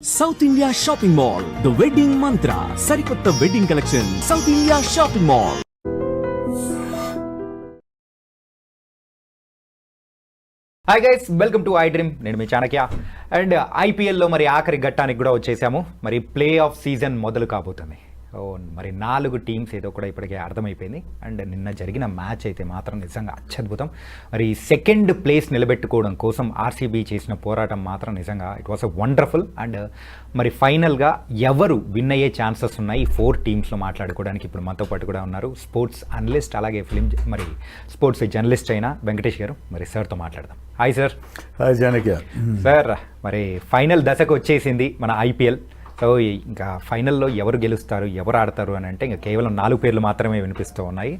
South India Shopping Mall, The Wedding Mantra, Sarikotta Wedding Collection, South India Shopping Mall. Hi guys, welcome to I dream. నేను మీ Chanakya. And ఐపీఎల్లో మరి ఆఖరి ఘట్టానికి కూడా వచ్చేసాము. మరి ప్లే ఆఫ్ సీజన్ మొదలు కాబోతుంది. మరి 4 టీమ్స్ ఏదో కూడా ఇప్పటికే అర్థమైపోయింది. అండ్ నిన్న జరిగిన మ్యాచ్ అయితే మాత్రం నిజంగా అత్యద్భుతం. మరి సెకండ్ ప్లేస్ నిలబెట్టుకోవడం కోసం ఆర్సీబీ చేసిన పోరాటం మాత్రం నిజంగా ఇట్ వాస్ వండర్ఫుల్. అండ్ మరి ఫైనల్గా ఎవరు విన్ అయ్యే ఛాన్సెస్ ఉన్నాయి 4 టీమ్స్లో మాట్లాడుకోవడానికి ఇప్పుడు మనతో పాటు కూడా ఉన్నారు స్పోర్ట్స్ అనలిస్ట్, అలాగే మరి స్పోర్ట్స్ జర్నలిస్ట్ అయిన వెంకటేష్ గారు. మరి సార్తో మాట్లాడదాం. Hi sir. హాయ్ జానక్య. సార్, మరి ఫైనల్ దశకు వచ్చేసింది మన ఐపీఎల్. సో ఇంకా ఫైనల్లో ఎవరు గెలుస్తారు, ఎవరు ఆడతారు అని అంటే ఇంకా కేవలం 4 పేర్లు మాత్రమే వినిపిస్తూ ఉన్నాయి.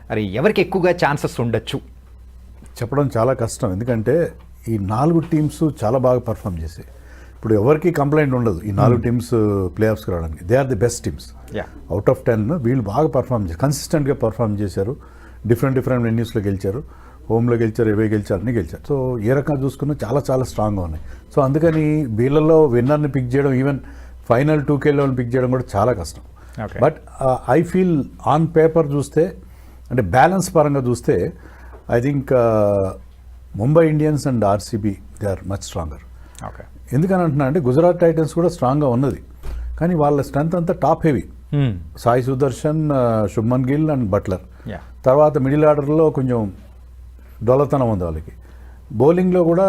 మరి ఎవరికి ఎక్కువగా ఛాన్సెస్ ఉండొచ్చు చెప్పడం చాలా కష్టం, ఎందుకంటే ఈ 4 టీమ్స్ చాలా బాగా పర్ఫామ్ చేసాయి. ఇప్పుడు ఎవరికి కంప్లైంట్ ఉండదు ఈ 4 టీమ్స్ ప్లే ఆఫ్స్కి రావడానికి. They are the best teams. Out of 10 వీళ్ళు బాగా పర్ఫామ్ చేశారు, కన్సిస్టెంట్గా పర్ఫామ్ చేశారు. డిఫరెంట్ వెన్యూస్లో గెలిచారు, హోమ్లో గెలిచారు, ఎవే గెలిచారు, అన్నీ గెలిచారు. సో ఏ రకంగా చూసుకున్నా చాలా చాలా స్ట్రాంగ్గా ఉన్నాయి. సో అందుకని వీళ్ళల్లో విన్నర్ని పిక్ చేయడం, ఈవెన్ ఫైనల్ 2Kలో పిక్ చేయడం కూడా చాలా కష్టం. But I feel on paper చూస్తే, అంటే బ్యాలెన్స్ పరంగా చూస్తే, I think Mumbai Indians and RCB they are much stronger. ఎందుకని అంటున్నా అంటే గుజరాత్ టైటన్స్ కూడా స్ట్రాంగ్గా ఉన్నది, కానీ వాళ్ళ స్ట్రెంత్ అంతా top heavy. Sai Sudharsan, Shubman Gill and Buttler. తర్వాత మిడిల్ ఆర్డర్లో కొంచెం డొలతనం ఉంది వాళ్ళకి. బౌలింగ్లో కూడా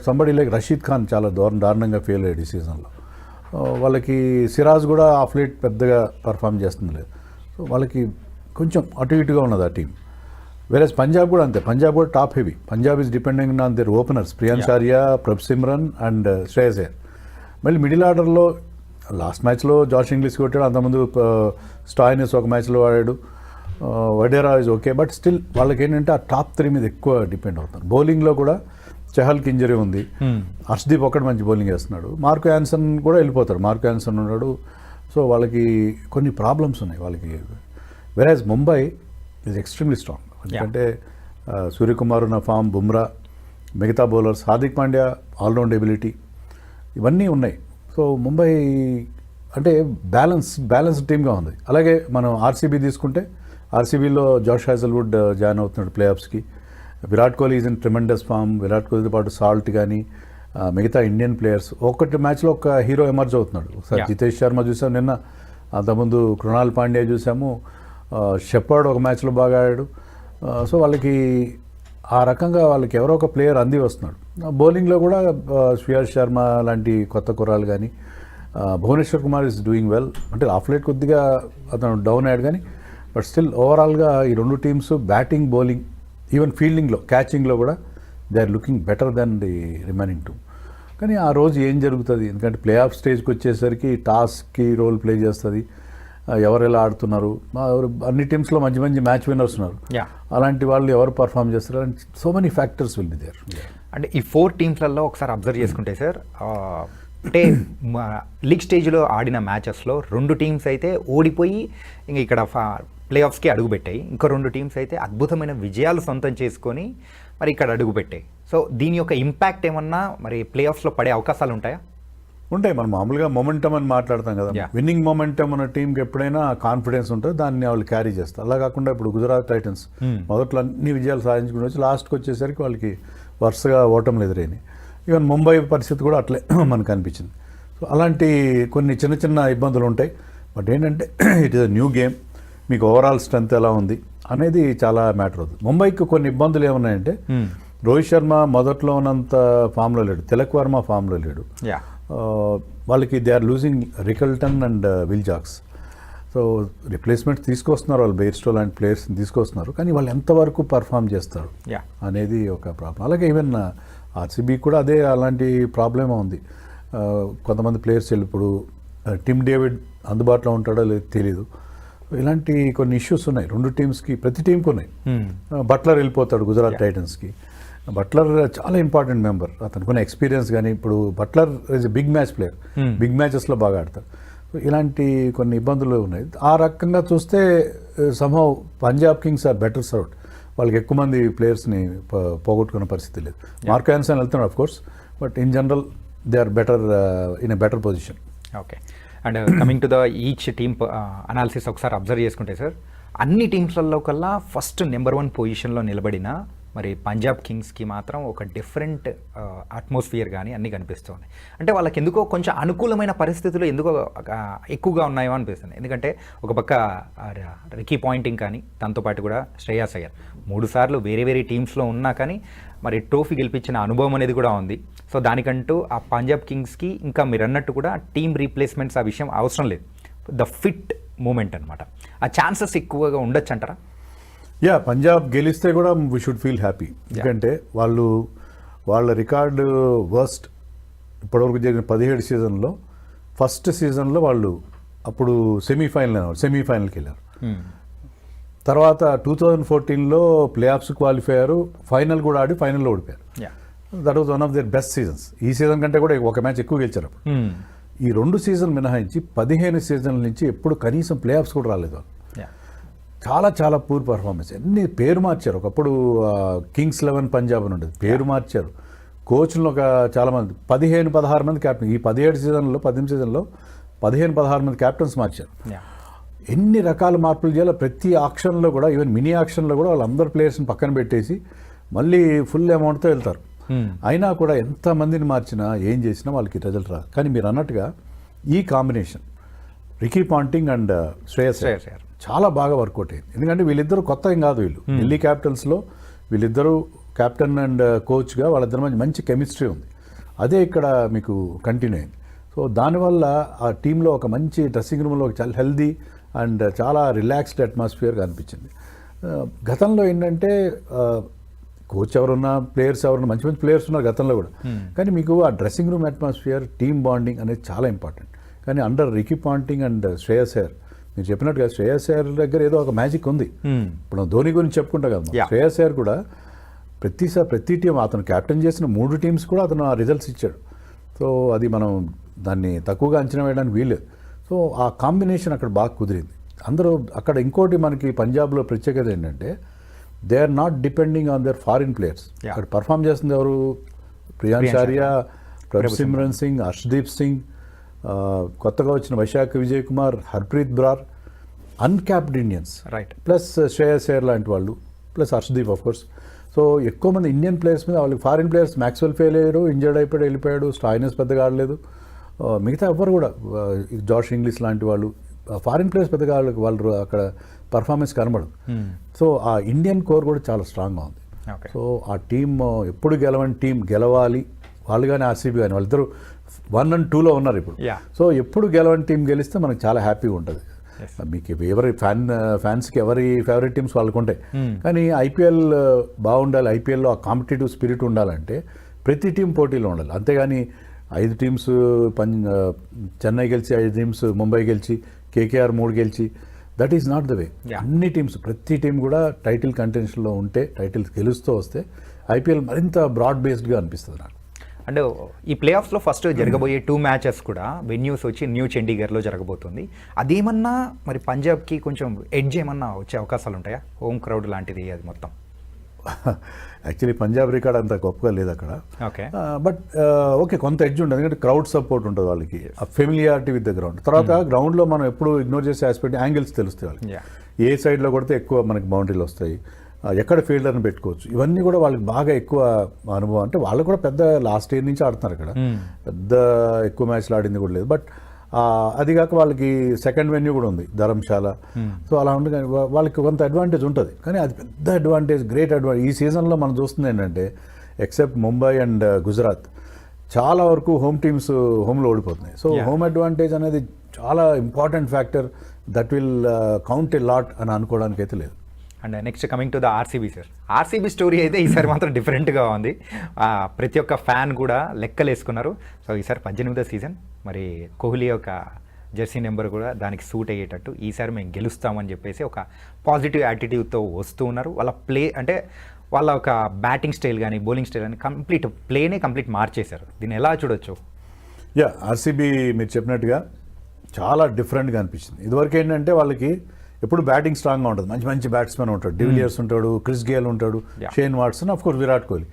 సంబడి లైక్ రషీద్ ఖాన్ చాలా దారుణంగా ఫెయిల్ అయ్యాడు ఈ సీజన్లో. వాళ్ళకి సిరాజ్ కూడా ఆఫ్ లేట్ పెద్దగా పర్ఫామ్ చేస్తుంది లేదు. సో వాళ్ళకి కొంచెం అటు ఇటుగా ఉన్నది ఆ టీం. వేరేస్ పంజాబ్ కూడా అంతే, పంజాబ్ కూడా top heavy. Punjab is depending on their openers prions Arya, Prabh Simran and Shreyas Iyer. మళ్ళీ మిడిల్ ఆర్డర్లో లాస్ట్ మ్యాచ్లో జాష్ ఇంగ్లీష్ కొట్టాడు, అంతకుముందు స్టాయినిస్ ఒక మ్యాచ్లో ఆడాడు, Wadhera is okay. But still వాళ్ళకి ఏంటంటే ఆ టాప్ 3 మీద ఎక్కువ డిపెండ్ అవుతారు. బౌలింగ్లో కూడా చహల్కి ఇంజరీ ఉంది, హర్షదీప్ ఒక్కటి మంచి బౌలింగ్ వేస్తున్నాడు, మార్కో యాన్సన్ కూడా వెళ్ళిపోతాడు, మార్కో యాన్సన్ ఉన్నాడు. సో వాళ్ళకి కొన్ని ప్రాబ్లమ్స్ ఉన్నాయి వాళ్ళకి. వెరాజ్ ముంబై ఈజ్ ఎక్స్ట్రీమ్లీ స్ట్రాంగ్, ఎందుకంటే సూర్యకుమార్ ఉన్న ఫామ్, బుమ్రా, మిగతా bowlers, Hardik Pandya all round ability, ఇవన్నీ ఉన్నాయి. సో ముంబై అంటే బ్యాలెన్స్ టీమ్గా ఉంది. అలాగే మనం ఆర్సీబీ తీసుకుంటే, ఆర్సీబీలో జాష్ హ్యాజల్వుడ్ జాయిన్ అవుతున్నాడు ప్లే ఆఫ్స్కి. Virat Kohli is in tremendous form. Virat కోహ్లీతో పాటు సాల్ట్ కానీ మిగతా ఇండియన్ ప్లేయర్స్ ఒక్కటి మ్యాచ్లో ఒక హీరో ఎమర్జ్ అవుతున్నాడు. ఒకసారి జితేష్ శర్మ చూసాము నిన్న, అంతకుముందు కృణాల్ పాండ్యా చూసాము, షెపర్డ్ ఒక మ్యాచ్లో బాగా ఆడాడు. సో వాళ్ళకి ఆ రకంగా వాళ్ళకి ఎవరో ఒక ప్లేయర్ అంది వస్తున్నాడు. బౌలింగ్లో కూడా శ్రేయస్ శర్మ లాంటి కొత్త కుర్రాలు కానీ, Bhuvneshwar Kumar is doing well. అంటే ఆఫ్ లేట్ కొద్దిగా అతను డౌన్ అయ్యాడు కానీ, బట్ స్టిల్ ఓవరాల్గా ఈ 2 టీమ్స్ బ్యాటింగ్, బౌలింగ్, ఈవెన్ ఫీల్డింగ్లో, క్యాచింగ్లో కూడా they are looking better than the remaining 2. కానీ ఆ రోజు ఏం జరుగుతుంది, ఎందుకంటే ప్లే ఆఫ్ స్టేజ్కి వచ్చేసరికి టాస్కి రోల్ ప్లే చేస్తుంది, ఎవరు ఎలా ఆడుతున్నారు, అన్ని టీమ్స్లో మంచి మంచి మ్యాచ్ విన్నర్స్ ఉన్నారు, అలాంటి వాళ్ళు ఎవరు పర్ఫామ్ చేస్తారు, and so many factors will be there. అంటే ఈ 4 టీమ్స్లలో ఒకసారి అబ్జర్వ్ చేసుకుంటే సార్, అంటే లీగ్ స్టేజ్లో ఆడిన మ్యాచెస్లో 2 టీమ్స్ అయితే ఓడిపోయి ఇంకా ఇక్కడ ప్లే ఆఫ్స్కి అడుగుపెట్టాయి. ఇంకో 2 టీమ్స్ అయితే అద్భుతమైన విజయాలు సొంతం చేసుకొని మరి ఇక్కడ అడుగుపెట్టాయి. సో దీని యొక్క ఇంపాక్ట్ ఏమన్నా మరి ప్లే ఆఫ్స్లో పడే అవకాశాలు ఉంటాయా? ఉంటాయి. మనం మామూలుగా మొమెంటమ్ అని మాట్లాడతాం కదా, విన్నింగ్ మొమెంటమ్ ఉన్న టీంకి ఎప్పుడైనా కాన్ఫిడెన్స్ ఉంటుంది, దాన్ని వాళ్ళు క్యారీ చేస్తారు. అలా కాకుండా ఇప్పుడు గుజరాత్ టైటన్స్ మొదట్లో అన్ని విజయాలు సాధించుకుని వచ్చి లాస్ట్కి వచ్చేసరికి వాళ్ళకి వరుసగా ఓటములు ఎదురైనాయి. ఈవెన్ ముంబై పరిస్థితి కూడా అట్లే మనకు అనిపించింది. సో అలాంటి కొన్ని చిన్న చిన్న ఇబ్బందులు ఉంటాయి. బట్ ఏంటంటే it is a new game, మీకు ఓవరాల్ స్ట్రెంత్ ఎలా ఉంది అనేది చాలా మ్యాటర్ అవుతుంది. ముంబైకి కొన్ని ఇబ్బందులు ఏమున్నాయంటే, రోహిత్ శర్మ మొదట్లో ఉన్నంత ఫామ్లో లేడు, తిలక్ వర్మ ఫామ్లో లేడు. వాళ్ళకి they are losing Rickelton and Will Jacks. So replacements తీసుకొస్తున్నారు, వాళ్ళు బెయిర్స్టో లాంటి ప్లేయర్స్ని తీసుకొస్తున్నారు, కానీ వాళ్ళు ఎంతవరకు పర్ఫామ్ చేస్తారు అనేది ఒక ప్రాబ్లం. అలాగే ఈవెన్ ఆర్సీబీ కూడా అదే అలాంటి ప్రాబ్లమే ఉంది. కొంతమంది ప్లేయర్స్ ఇప్పుడు టిమ్ డేవిడ్ అందుబాటులో ఉంటాడో లేదో తెలీదు. ఇలాంటి కొన్ని ఇష్యూస్ ఉన్నాయి 2 టీమ్స్కి, ప్రతి టీంకి ఉన్నాయి. బట్లర్ వెళ్ళిపోతాడు గుజరాత్ టైటన్స్కి. బట్లర్ చాలా ఇంపార్టెంట్ మెంబర్, అతనుకున్న ఎక్స్పీరియన్స్ కానీ. ఇప్పుడు Buttler is a big match player, big మ్యాచెస్లో బాగా ఆడతారు. ఇలాంటి కొన్ని ఇబ్బందులు ఉన్నాయి. ఆ రకంగా చూస్తే somehow Punjab Kings are better served. వాళ్ళకి ఎక్కువ మంది ప్లేయర్స్ని పోగొట్టుకున్న పరిస్థితి లేదు. మార్కో యాన్సన్ వెళ్తున్నాడు of course, but in general they are better in a better position. Okay. And coming to the each team analysis ఒకసారి అబ్జర్వ్ చేసుకుంటే సార్, అన్ని టీమ్స్లలో కల్లా ఫస్ట్ నెంబర్ 1 పొజిషన్లో నిలబడిన మరి పంజాబ్ కింగ్స్కి మాత్రం ఒక డిఫరెంట్ అట్మాస్ఫియర్ కానీ అన్నీ కనిపిస్తుంది. అంటే వాళ్ళకి ఎందుకో కొంచెం అనుకూలమైన పరిస్థితులు ఎందుకో ఎక్కువగా ఉన్నాయో అనిపిస్తుంది. ఎందుకంటే ఒక పక్క రికీ పాయింటింగ్ కానీ, దాంతోపాటు కూడా శ్రేయాస్ అయ్యర్ 3 సార్లు వేరే వేరే టీమ్స్లో ఉన్నా కానీ మరి ట్రోఫీ గెలిపించిన అనుభవం అనేది కూడా ఉంది. సో దానికంటూ ఆ పంజాబ్ కింగ్స్కి ఇంకా మీరు అన్నట్టు కూడా టీమ్ రీప్లేస్మెంట్స్ ఆ విషయం అవసరం లేదు. ద ఫిట్ మూమెంట్ అనమాట, ఆ ఛాన్సెస్ ఎక్కువగా ఉండొచ్చు అంటారా? యా, పంజాబ్ గెలిస్తే కూడా వీ షుడ్ ఫీల్ హ్యాపీ. ఎందుకంటే వాళ్ళ రికార్డు వర్స్ట్ ఇప్పటివరకు జరిగిన 17 సీజన్లో ఫస్ట్ సీజన్లో వాళ్ళు అప్పుడు సెమీఫైనల్కి వెళ్ళారు. తర్వాత 2014లో ప్లే ఆఫ్స్ క్వాలిఫై అయ్యారు, ఫైనల్ కూడా ఆడి ఫైనల్లో ఓడిపోయారు. That was one of their best seasons. ఈ సీజన్ కంటే కూడా ఒక మ్యాచ్ ఎక్కువ గెలిచారు అప్పుడు. ఈ 2 సీజన్ మినహాయించి 15 సీజన్ల నుంచి ఎప్పుడు కనీసం ప్లే ఆఫ్స్ కూడా రాలేదు వాళ్ళు. చాలా చాలా పూర్ పర్ఫార్మెన్స్. ఎన్ని పేరు మార్చారు. ఒకప్పుడు కింగ్స్ 11 పంజాబ్ అని ఉండేది, పేరు మార్చారు. కోచ్లు ఒక చాలామంది 15-16 మంది క్యాప్టెన్. ఈ 18 సీజన్లో 15-16 మంది క్యాప్టెన్స్ మార్చారు. ఎన్ని రకాల మార్పులు చేయాలో ప్రతి ఆక్షన్లో కూడా, ఈవెన్ మినీ ఆక్షన్లో కూడా వాళ్ళందరు ప్లేయర్స్ని పక్కన పెట్టేసి మళ్ళీ ఫుల్ అమౌంట్తో వెళ్తారు. అయినా కూడా ఎంతమందిని మార్చినా ఏం చేసినా వాళ్ళకి రిజల్ట్ రాదు. కానీ మీరు అన్నట్టుగా ఈ combination Ricky Ponting and Shreyas Iyer చాలా బాగా వర్కౌట్ అయింది. ఎందుకంటే వీళ్ళిద్దరూ కొత్త ఏం కాదు, వీళ్ళు ఢిల్లీ క్యాపిటల్స్లో వీళ్ళిద్దరూ కెప్టెన్ అండ్ కోచ్గా వాళ్ళిద్దరి మధ్య మంచి కెమిస్ట్రీ ఉంది. అదే ఇక్కడ మీకు కంటిన్యూ అయింది. సో దానివల్ల ఆ టీంలో ఒక మంచి డ్రెస్సింగ్ రూమ్లో చాలా హెల్దీ అండ్ చాలా రిలాక్స్డ్ అట్మాస్ఫియర్గా అనిపించింది. గతంలో ఏంటంటే కోచ్ ఎవరున్నా, ప్లేయర్స్ ఎవరున్నా, మంచి మంచి ప్లేయర్స్ ఉన్నారు గతంలో కూడా. కానీ మీకు ఆ dressing room atmosphere, team bonding అనేది చాలా ఇంపార్టెంట్. కానీ under Ricky Ponting and Shreyas Iyer, మీరు చెప్పినట్టుగా శ్రేయస్ అయ్యర్ దగ్గర ఏదో ఒక మ్యాజిక్ ఉంది. ఇప్పుడు ధోని గురించి చెప్పుకుంటా కదా, శ్రేయస్ అయ్యర్ కూడా ప్రతి టీం అతను క్యాప్టెన్ చేసిన 3 టీమ్స్ కూడా అతను ఆ రిజల్ట్స్ ఇచ్చాడు. సో అది మనం దాన్ని తక్కువగా అంచనా వేయడానికి వీల్లేదు. సో ఆ కాంబినేషన్ అక్కడ బాగా కుదిరింది. అందరూ అక్కడ ఇంకోటి మనకి పంజాబ్లో ప్రత్యేకత ఏంటంటే they are not depending on their foreign players. అక్కడ పర్ఫామ్ చేస్తుంది ఎవరు? ప్రియాంశ్ ఆర్య, ప్రభసిమ్రన్ సింగ్, హర్షదీప్ సింగ్, కొత్తగా వచ్చిన Vaishakh Vijay Kumar, Harpreet Brar, uncapped Indians, right, plus Shreyas Iyer లాంటి వాళ్ళు, plus Harshdeep of course. So ఎక్కువ మంది ఇండియన్ ప్లేయర్స్ మీద వాళ్ళకి ఫారిన్ ప్లేయర్స్ మ్యాక్స్వెల్ ఫెయిల్ అయ్యారు, ఇంజర్డ్ అయిపోయాడు, వెళ్ళిపోయాడు. స్టాయినస్ పెద్దగా ఆడలేదు. మిగతా ఎవ్వరు కూడా జాష్ ఇంగ్లీష్ లాంటి వాళ్ళు ఫారిన్ ప్లేయర్స్ పెద్దగా వాళ్ళు అక్కడ పర్ఫార్మెన్స్ కనబడదు. సో ఆ ఇండియన్ కోర్ కూడా చాలా స్ట్రాంగ్గా ఉంది. సో ఆ టీమ్ ఎప్పుడు గెలవని టీం గెలవాలి. వాళ్ళు కానీ ఆర్సీబీ కానీ వాళ్ళిద్దరూ 1 and 2లో ఉన్నారు ఇప్పుడు. సో ఎప్పుడు గెలవని టీం గెలిస్తే మనకు చాలా హ్యాపీగా ఉంటుంది. మీకు ఎవరి ఫ్యాన్స్కి ఎవరి ఫేవరెట్ టీమ్స్ వాళ్ళకు ఉంటాయి. కానీ ఐపీఎల్ బాగుండాలి, ఐపీఎల్లో ఆ కాంపిటేటివ్ స్పిరిట్ ఉండాలంటే ప్రతి టీం పోటీలో ఉండాలి. అంతేగాని 5 టీమ్స్ చెన్నై గెలిచి, 5 టీమ్స్ ముంబై గెలిచి, కేకేఆర్ 3 గెలిచి, that is not the way. అన్ని టీమ్స్, ప్రతి టీం కూడా టైటిల్ కంటెన్షన్లో ఉంటే, టైటిల్స్ గెలుస్తూ వస్తే ఐపీఎల్ మరింత బ్రాడ్ బేస్డ్గా అనిపిస్తుంది నాకు. అండ్ ఈ ప్లే ఆఫ్స్లో ఫస్ట్ జరగబోయే 2 మ్యాచెస్ కూడా వెన్యూస్ వచ్చి న్యూ చండీగఢ్లో జరగబోతుంది. అదేమన్నా మరి పంజాబ్కి కొంచెం ఎడ్జ్ ఏమన్నా వచ్చే అవకాశాలు ఉంటాయా? హోమ్ క్రౌడ్ లాంటిది అది మొత్తం. యాక్చువల్లీ పంజాబ్ రికార్డ్ అంత గొప్పగా లేదు అక్కడ. ఓకే, బట్ ఓకే, కొంత ఎడ్జ్ ఉంటుంది. ఎందుకంటే క్రౌడ్ సపోర్ట్ ఉంటుంది వాళ్ళకి, ఆ ఫెమిలియారిటీ విత్ ద గ్రౌండ్. తర్వాత గ్రౌండ్లో మనం ఎప్పుడు ఇగ్నోర్ చేసే ఆస్పెక్ట్ యాంగిల్స్ తెలుస్తాయి వాళ్ళకి. ఏ సైడ్లో కొడితే ఎక్కువ మనకి బౌండరీలు వస్తాయి, ఎక్కడ ఫీల్డర్ని పెట్టుకోవచ్చు, ఇవన్నీ కూడా వాళ్ళకి బాగా ఎక్కువ అనుభవం. అంటే వాళ్ళు కూడా పెద్ద లాస్ట్ ఇయర్ నుంచి ఆడుతున్నారు అక్కడ, పెద్ద ఎక్కువ మ్యాచ్లు ఆడింది కూడా లేదు. బట్ అది కాక వాళ్ళకి సెకండ్ వెన్యూ కూడా ఉంది, ధర్మశాల. సో అలా ఉండి వాళ్ళకి కొంత అడ్వాంటేజ్ ఉంటుంది. కానీ అది పెద్ద అడ్వాంటేజ్, గ్రేట్ అడ్వాంటేజ్. ఈ సీజన్లో మనం చూస్తుంది ఏంటంటే ఎక్సెప్ట్ ముంబై అండ్ గుజరాత్ చాలా వరకు హోమ్ టీమ్స్ హోమ్లో ఓడిపోతున్నాయి. సో హోమ్ అడ్వాంటేజ్ అనేది చాలా important factor. That will count a lot అని అనుకోవడానికి అయితే లేదు. And next coming to the RCB sir. RCB story అయితే ఈసారి మాత్రం డిఫరెంట్గా ఉంది. ప్రతి ఒక్క ఫ్యాన్ కూడా లెక్కలు వేసుకున్నారు. సో ఈసారి 18వ సీజన్, మరి కోహ్లీ యొక్క జెర్సీ నెంబర్ కూడా దానికి సూట్ అయ్యేటట్టు ఈసారి మేము గెలుస్తామని చెప్పేసి ఒక పాజిటివ్ యాటిట్యూడ్తో వస్తూ ఉన్నారు. వాళ్ళ ప్లే అంటే వాళ్ళ ఒక బ్యాటింగ్ స్టైల్ కానీ బౌలింగ్ స్టైల్ కానీ కంప్లీట్ మార్చేశారు. దీన్ని ఎలా చూడొచ్చు? ఆర్సీబీ మీరు చెప్పినట్టుగా చాలా డిఫరెంట్గా అనిపించింది. ఇదివరకు ఏంటంటే వాళ్ళకి ఎప్పుడు బ్యాటింగ్ స్ట్రాంగ్గా ఉంటుంది, మంచి మంచి బ్యాట్స్మెన్ ఉంటాడు, డివిలియర్స్ ఉంటాడు, క్రిస్ గేల్ ఉంటాడు, Shane Watson, of course Virat Kohli.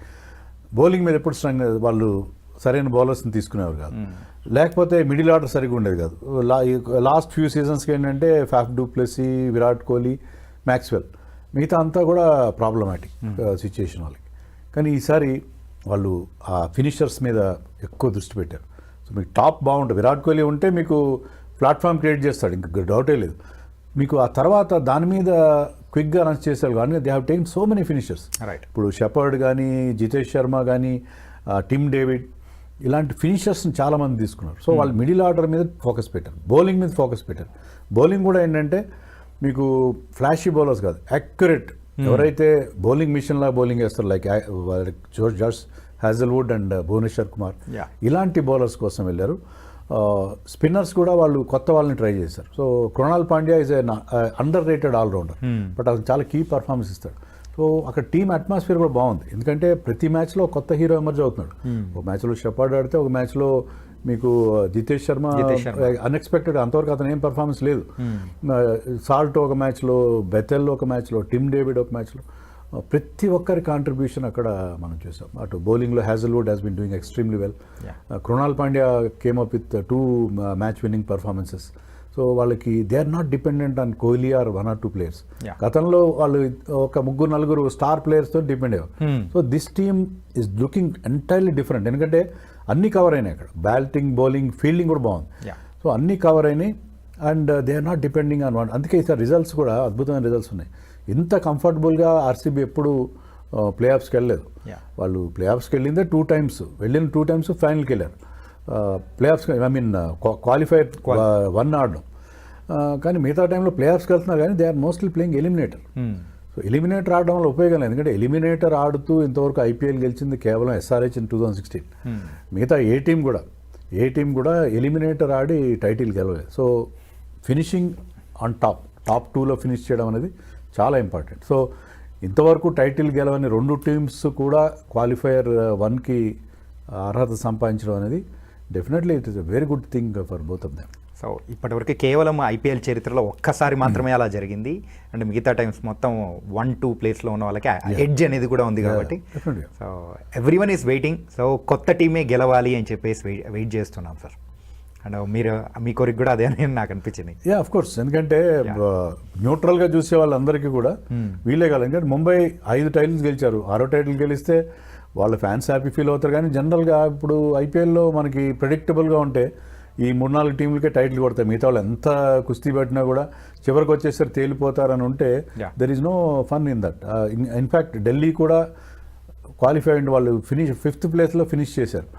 Bowling మీద ఎప్పుడు స్ట్రాంగ్ వాళ్ళు సరైన బౌలర్స్ని తీసుకునేవారు కాదు, లేకపోతే మిడిల్ ఆర్డర్ సరిగ్గా ఉండేది కాదు. లాస్ట్ ఫ్యూ సీజన్స్కి ఏంటంటే Faf du Plessis, Virat Kohli, Maxwell, మిగతా అంతా కూడా ప్రాబ్లమాటిక్ సిచ్యుయేషన్ వాళ్ళకి. కానీ ఈసారి వాళ్ళు ఆ ఫినిషర్స్ మీద ఎక్కువ దృష్టి పెట్టారు. సో మీకు టాప్ బాగుంటుంది, విరాట్ కోహ్లీ ఉంటే మీకు ప్లాట్ఫామ్ క్రియేట్ చేస్తాడు, ఇంకా డౌటే లేదు. మీకు ఆ తర్వాత దాని మీద క్విక్గా రన్స్ చేశారు కానీ they have taken so many finishers. ఇప్పుడు షెపర్డ్ కానీ, జితేష్ శర్మ కానీ, టిమ్ డేవిడ్, ఇలాంటి ఫినిషర్స్ని చాలామంది తీసుకున్నారు. సో వాళ్ళు మిడిల్ ఆర్డర్ మీద ఫోకస్ పెట్టారు, బౌలింగ్ మీద ఫోకస్ పెట్టారు. బౌలింగ్ కూడా ఏంటంటే మీకు ఫ్లాషీ బౌలర్స్ కాదు, యాక్యురేట్, ఎవరైతే బౌలింగ్ మిషన్లా బౌలింగ్ వేస్తారు, like George Hazlewood and Bhuvneshwar Kumar, ఇలాంటి బౌలర్స్ కోసం వెళ్ళారు. స్పిన్నర్స్ కూడా వాళ్ళు కొత్త వాళ్ళని ట్రై చేశారు. So Krunal Pandya is underrated all-rounder, but అతను చాలా కీ పర్ఫార్మెన్స్ ఇస్తాడు. సో అక్కడ టీమ్ అట్మాస్ఫియర్ కూడా బాగుంది, ఎందుకంటే ప్రతి మ్యాచ్లో కొత్త హీరో ఎమర్జ్ అవుతున్నాడు. ఒక మ్యాచ్లో షెపర్డ్ ఆడితే, ఒక మ్యాచ్లో మీకు జితేష్ శర్మ అన్ఎక్స్పెక్టెడ్, అంతవరకు అతను ఏం పర్ఫార్మెన్స్ లేదు. సాల్ట్ ఒక మ్యాచ్లో, బెథెల్ ఒక మ్యాచ్లో, టిమ్ డేవిడ్ ఒక మ్యాచ్లో, ప్రతి ఒక్కరి కాంట్రిబ్యూషన్ అక్కడ మనం చూసాం. అటు బౌలింగ్లో Hazlewood has been doing extremely well. Krunal Pandya came up with 2 match winning performances. So వాళ్ళకి they are not dependent on Kohli or 1 or 2 ప్లేయర్స్. గతంలో వాళ్ళు ఒక 3-4 స్టార్ ప్లేయర్స్తో డిపెండ్ అయ్యారు. So this team is looking entirely different, ఎందుకంటే అన్ని కవర్ అయినాయి అక్కడ, బ్యాటింగ్, బౌలింగ్, ఫీల్డింగ్ కూడా బాగుంది. సో అన్ని కవర్ అయినాయి and they are not depending on one. అందుకే ఈసారి రిజల్ట్స్ కూడా అద్భుతమైన రిజల్ట్స్ ఉన్నాయి. ఇంత కంఫర్టబుల్గా ఆర్సీబీ ఎప్పుడు ప్లే ఆఫ్స్కి వెళ్ళలేదు. వాళ్ళు ప్లే ఆఫ్స్కి వెళ్ళిందే 2 times, వెళ్ళిన 2 times ఫైనల్కి వెళ్ళారు. ప్లే ఆఫ్స్కి క్వాలిఫైర్ 1 ఆడడం, కానీ మిగతా టైంలో ప్లే ఆఫ్స్కి వెళ్తున్నారు, కానీ they are mostly playing eliminator. So eliminator ఆడడం వల్ల ఉపయోగం లేదు, ఎందుకంటే ఎలిమినేటర్ ఆడుతూ ఇంతవరకు ఐపీఎల్ గెలిచింది కేవలం SRH ఇన్ 2016. మిగతా ఏ టీం కూడా ఎలిమినేటర్ ఆడి టైటిల్ గెలవలేదు. సో ఫినిషింగ్ ఆన్ టాప్ 2లో ఫినిష్ చేయడం అనేది చాలా ఇంపార్టెంట్. సో ఇంతవరకు టైటిల్ గెలవని 2 టీమ్స్ కూడా క్వాలిఫైయర్ 1కి అర్హత సంపాదించడం అనేది definitely it is a very good thing for both of them. So ఇప్పటివరకు కేవలం ఐపీఎల్ చరిత్రలో ఒక్కసారి మాత్రమే అలా జరిగింది, అండ్ మిగతా టైమ్స్ మొత్తం 1-2 ప్లేస్లో ఉన్న వాళ్ళకి ఎడ్జ్ అనేది కూడా ఉంది కాబట్టి. So everyone is waiting. So కొత్త టీమే గెలవాలి అని చెప్పేసి వెయిట్ చేస్తున్నాం సార్. అండ్ మీ కోరిక కూడా అదే అని నాకు అనిపించింది. ఆఫ్ కోర్స్, ఎందుకంటే న్యూట్రల్గా చూసే వాళ్ళందరికీ కూడా వీలే కాదు. ఎందుకంటే ముంబై 5 టైటిల్స్ గెలిచారు, 6వ టైటిల్ గెలిస్తే వాళ్ళ ఫ్యాన్స్ హ్యాపీ ఫీల్ అవుతారు. కానీ జనరల్గా ఇప్పుడు ఐపీఎల్లో మనకి ప్రెడిక్టబుల్గా ఉంటే ఈ 3-4 టీంలకే టైటిల్ కొడతాయి, మిగతా వాళ్ళు ఎంత కుస్తీ పట్టినా కూడా చివరికి వచ్చేసరికి తేలిపోతారని ఉంటే there is no fun in that. In fact Delhi కూడా క్వాలిఫై అయ్యింది, వాళ్ళు 5th ప్లేస్లో ఫినిష్ చేశారు.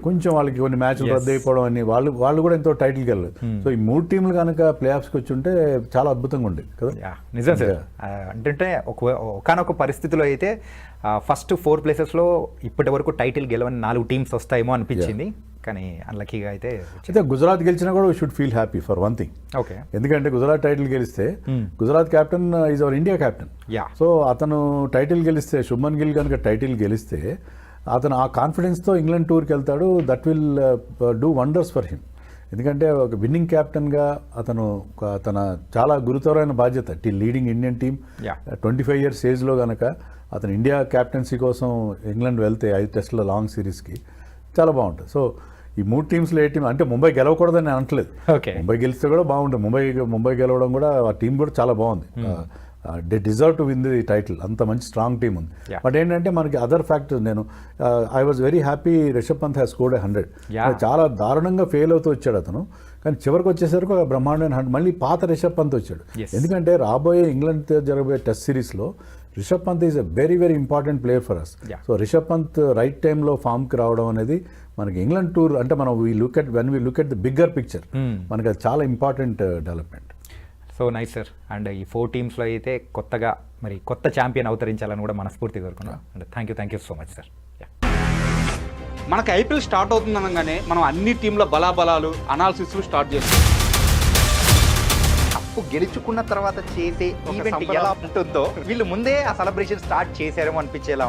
కొంచెం వాళ్ళకి కొన్ని మ్యాచ్లు రద్దు అయిపోవడం అని వాళ్ళు కూడా ఎంతో టైటిల్కి వెళ్ళలేదు. సో ఈ 3 టీంలు కనుక ప్లే ఆఫ్స్కి వచ్చి ఉంటే చాలా అద్భుతంగా ఉండేది కదా. నిజం సార్. అంటే ఒకనొక పరిస్థితిలో అయితే ఫస్ట్ 4 ప్లేసెస్లో ఇప్పటి వరకు టైటిల్ గెలవని 4 టీమ్స్ వస్తాయేమో అనిపించింది, కానీ అన్లక్కీగా అయితే గుజరాత్ గెలిచినా కూడా we should feel happy for one thing. Okay, ఎందుకంటే గుజరాత్ టైటిల్ గెలిస్తే Gujarat captain is our India captain. So అతను టైటిల్ గెలిస్తే, శుభ్మన్ గిల్ కనుక టైటిల్ గెలిస్తే అతను ఆ కాన్ఫిడెన్స్తో ఇంగ్లాండ్ టూర్కి వెళ్తాడు. That will do wonders for him. ఎందుకంటే ఒక విన్నింగ్ క్యాప్టెన్గా తన చాలా గురుతరమైన బాధ్యత లీడింగ్ ఇండియన్ టీమ్ 25 years ఏజ్లో కనుక అతను ఇండియా క్యాప్టెన్సీ కోసం ఇంగ్లాండ్ వెళ్తే 5 టెస్టుల లాంగ్ సిరీస్కి చాలా బాగుంటుంది. సో ఈ 3 టీమ్స్లో ఏ టీం అంటే ముంబై గెలవకూడదని నేను అనట్లేదు, ముంబై గెలిస్తే కూడా బాగుంటుంది. ముంబై గెలవడం కూడా ఆ టీం కూడా చాలా బాగుంది. They deserve to win the title, అంత మంచి స్ట్రాంగ్ టీం ఉంది. బట్ ఏంటంటే మనకి other factors, I was very happy Rishabh Pant has scored 100. చాలా దారుణంగా ఫెయిల్ అవుతూ వచ్చాడు అతను, కానీ చివరికి వచ్చేసరికి ఒక బ్రహ్మాండమైన 100. మళ్ళీ పాత రిషబ్ పంత్ వచ్చాడు, ఎందుకంటే రాబోయే ఇంగ్లాండ్తో జరగబోయే టెస్ట్ సిరీస్లో Rishabh Pant is a very very important player for us. So Rishabh Pant right టైంలో ఫామ్కి రావడం అనేది మనకి ఇంగ్లాండ్ టూర్ అంటే మనం when we look at the bigger picture మనకి అది చాలా important development. So nice sir. And ఈ 4 టీమ్స్లో అయితే కొత్త ఛాంపియన్ అవతరించాలని కూడా మనస్ఫూర్తిగా కోరుకున్నాం. And thank you so much sir. మనకి ఐపీఎల్ స్టార్ట్ అవుతుంది అనగానే మనం అన్ని టీంల బలాబలాలు అనాలిసిస్లు స్టార్ట్ చేస్తాం. కప్పు గెలుచుకున్న తర్వాత చేసే ఈవెంట్ ఎలా ఉంటుందో వీళ్ళు ముందే ఆ సెలబ్రేషన్ స్టార్ట్ చేశారేమో అనిపించేలా.